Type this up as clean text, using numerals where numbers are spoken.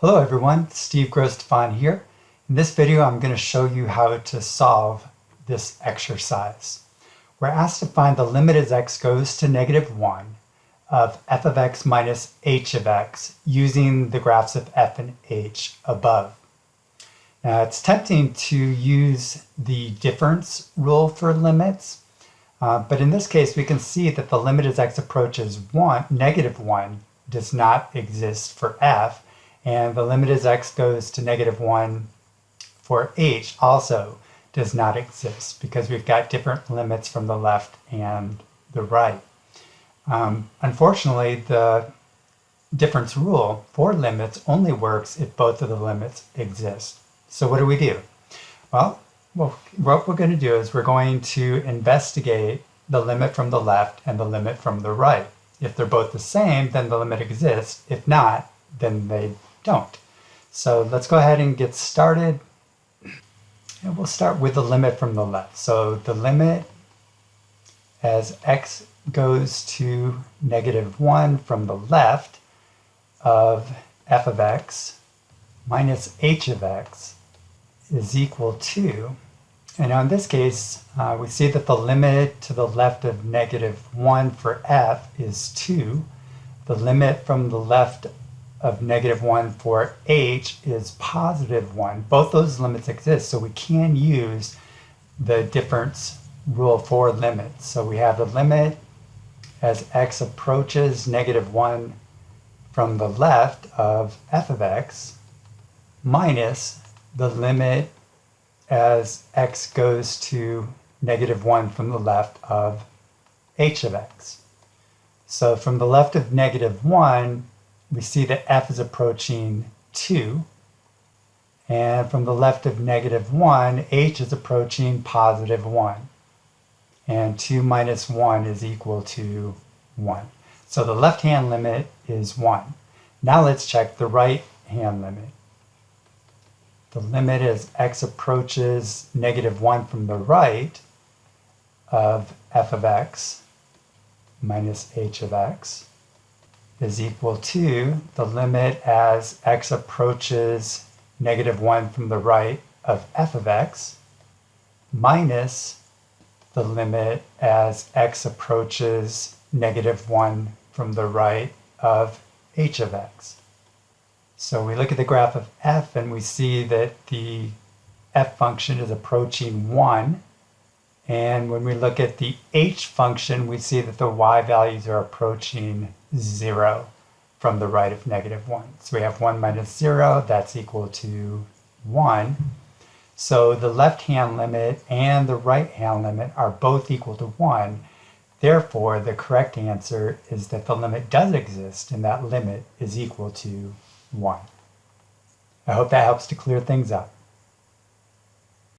Hello everyone, Steve Grostefan here. In this video I'm going to show you how to solve this exercise. We're asked to find the limit as x goes to -1 of f of x minus h of x using the graphs of f and h above. Now it's tempting to use the difference rule for limits, but in this case we can see that the limit as x approaches -1 does not exist for f, and the limit as x goes to -1 for h also does not exist because we've got different limits from the left and the right. Unfortunately, the difference rule for limits only works if both of the limits exist. So what do? Well, what we're going to do is we're going to investigate the limit from the left and the limit from the right. If they're both the same, then the limit exists. If not, then they don't. So let's go ahead and get started. And we'll start with the limit from the left. So the limit as x goes to -1 from the left of f of x minus h of x is equal to, and now in this case, we see that the limit to the left of -1 for f is 2. The limit from the left of -1 for h is +1. Both those limits exist, so we can use the difference rule for limits. So we have the limit as x approaches -1 from the left of f of x minus the limit as x goes to -1 from the left of h of x. So from the left of -1, we see that f is approaching 2. And from the left of -1, h is approaching +1. And 2 minus 1 is equal to 1. So the left-hand limit is 1. Now let's check the right-hand limit. The limit as x approaches -1 from the right of f of x minus h of x is equal to the limit as x approaches -1 from the right of f of x minus the limit as x approaches -1 from the right of h of x. So we look at the graph of f and we see that the f function is approaching 1. And when we look at the h function, we see that the y values are approaching 0 from the right of -1. So we have 1 minus 0, that's equal to 1. So the left-hand limit and the right-hand limit are both equal to 1. Therefore, the correct answer is that the limit does exist and that limit is equal to 1. I hope that helps to clear things up.